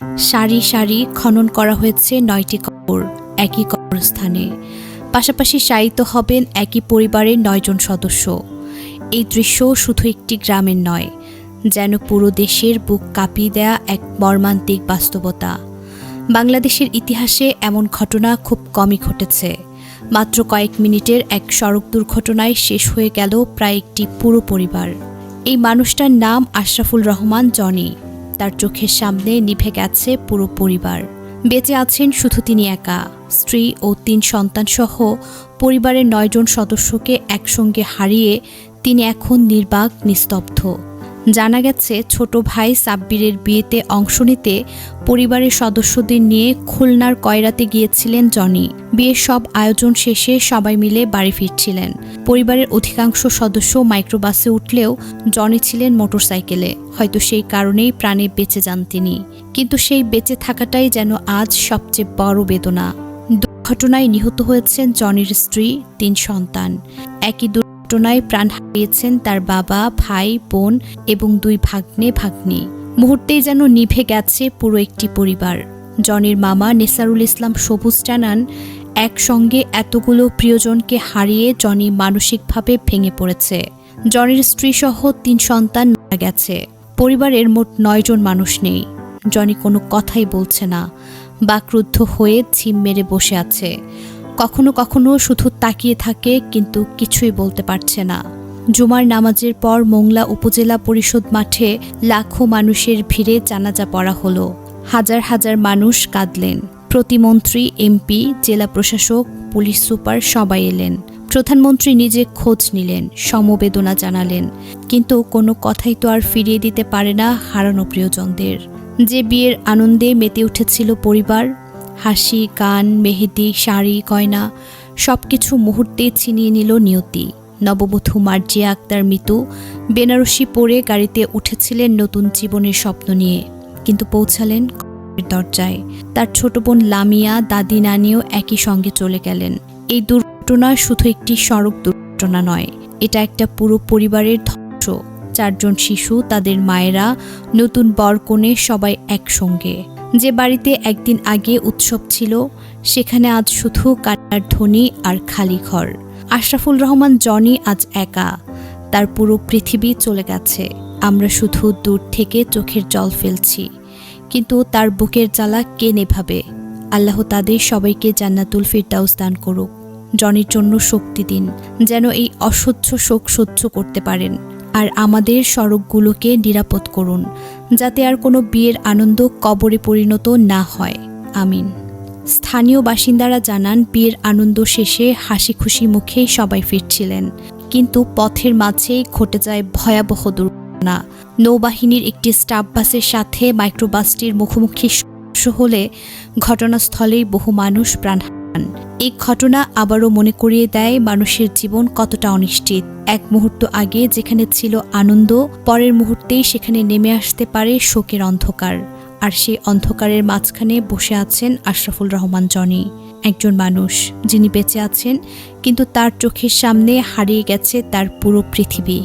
সারি সারি খনন করা হয়েছে ৯টি কবর একই কবরস্থানে। পাশাপাশি শায়িত হবেন একই পরিবারের ৯ জন সদস্য। এই দৃশ্য শুধু একটি গ্রামের নয়, যেন পুরো দেশের বুক কাঁপিয়ে দেয়া এক মর্মান্তিক বাস্তবতা। বাংলাদেশের ইতিহাসে এমন ঘটনা খুব কমই ঘটেছে। মাত্র কয়েক মিনিটের এক সড়ক দুর্ঘটনায় শেষ হয়ে গেল প্রায় একটি পুরো পরিবার। এই মানুষটার নাম আশরাফুল রহমান জনি। তার চোখের সামনে নিভে গেছে পুরো পরিবার। বেঁচে আছেন শুধু তিনি একা। স্ত্রী ও ৩ সন্তানসহ পরিবারের ৯ জন সদস্যকে একসঙ্গে হারিয়ে তিনি এখন নির্বাক নিস্তব্ধ। জানা গেছে ছোট ভাই সাব্বিরের বিয়েতে অংশ নিতে পরিবারের সদস্যদের নিয়ে খুলনার কয়রাতে গিয়েছিলেন জনি। বিয়ের সব আয়োজন শেষে সবাই মিলে বাড়ি ফিরছিলেন। পরিবারের অধিকাংশ সদস্য মাইক্রোবাসে উঠলেও জনি ছিলেন মোটরসাইকেলে। হয়তো সেই কারণেই প্রাণে বেঁচে যান তিনি। কিন্তু সেই বেঁচে থাকাটাই যেন আজ সবচেয়ে বড় বেদনা। দুর্ঘটনায় নিহত হয়েছেন জনির স্ত্রী, ৩ সন্তান। একই ঘটনায় প্রাণ হারিয়েছেন তার বাবা, ভাই, বোন এবং 2 ভাগ্নে ভাগ্নি। মুহূর্তেই যেন নিভে গেছে পুরো একটি পরিবার। জনির মামা নেসারুল ইসলাম সবুজ জানান, একসঙ্গে এতগুলো প্রিয়জনকে হারিয়ে জনি মানসিকভাবে ভেঙে পড়েছে। জনির স্ত্রীসহ 3 সন্তান মারা গেছে। পরিবারের মোট 9 জন মানুষ নেই। জনি কোনো কথাই বলছে না, বাকরুদ্ধ হয়ে ঝিম মেরে বসে আছে। কখনো কখনো শুধু তাকিয়ে থাকে, কিন্তু কিছুই বলতে পারছে না। জুমার নামাজের পর মোংলা উপজেলা পরিষদ মাঠে লাখো মানুষের ভিড়ে জানাজা পড়া হলো। হাজার হাজার মানুষ কাঁদলেন। প্রতিমন্ত্রী, এমপি, জেলা প্রশাসক, পুলিশ সুপার সবাই এলেন। প্রধানমন্ত্রী নিজে খোঁজ নিলেন, সমবেদনা জানালেন। কিন্তু কোনো কথাই তো আর ফিরিয়ে দিতে পারে না হারানো প্রিয়জনদের। যে বিয়ের আনন্দে মেতে উঠেছিল পরিবার, হাসি, গান, মেহেদি, শাড়ি, গয়না সবকিছু মুহূর্তে ছিনিয়ে নিল নিয়তি। নববধূ মার্জিয়া আক্তার মিতু বেনারসি পরে গাড়িতে উঠেছিলেন নতুন জীবনের স্বপ্ন নিয়ে, কিন্তু পৌঁছালেন দরজায়। তার ছোট বোন লামিয়া, দাদি, নানিও একই সঙ্গে চলে গেলেন। এই দুর্ঘটনা শুধু একটি সড়ক দুর্ঘটনা নয়, এটা একটা পুরো পরিবারের ধ্বংস। 4 জন শিশু, তাদের মায়েরা, নতুন বরকনে সবাই একসঙ্গে। যে বাড়িতে একদিন আগে উৎসব ছিল, সেখানে আজ শুধু কান্নার ধ্বনি আর খালি ঘর। আশরাফুল রহমান জনি আজ একা। তার পুরো পৃথিবী চলে গেছে। আমরা শুধু দূর থেকে চোখের জল ফেলছি, কিন্তু তার বুকের জ্বালা কে নেভাবে? আল্লাহ তাদের সবাইকে জান্নাতুল ফিরদাউস দান করুক। জনির জন্য শক্তি দিন, যেন এই অসহ্য শোক সহ্য করতে পারেন। আর আমাদের সড়কগুলোকে নিরাপদ করুন, যাতে আর কোনো বিয়ের আনন্দ কবরে পরিণত না হয়। আমিন। স্থানীয় বাসিন্দারা জানান, বিয়ের আনন্দ শেষে হাসি খুশি মুখেই সবাই ফিরছিলেন, কিন্তু পথের মাঝেই ঘটে যায় ভয়াবহ দুর্ঘটনা। নৌবাহিনীর একটি স্টাফ বাসের সাথে মাইক্রোবাসটির মুখোমুখি হলে ঘটনাস্থলেই বহু মানুষ প্রাণ হারান। এই ঘটনা আবারও মনে করিয়ে দেয় মানুষের জীবন কতটা অনিশ্চিত। এক মুহূর্ত আগে যেখানে ছিল আনন্দ, পরের মুহূর্তেই সেখানে নেমে আসতে পারে শোকের অন্ধকার। আর সেই অন্ধকারের মাঝখানে বসে আছেন আশরাফুল রহমান জনি, একজন মানুষ যিনি বেঁচে আছেন, কিন্তু তার চোখের সামনে হারিয়ে গেছে তার পুরো পৃথিবী।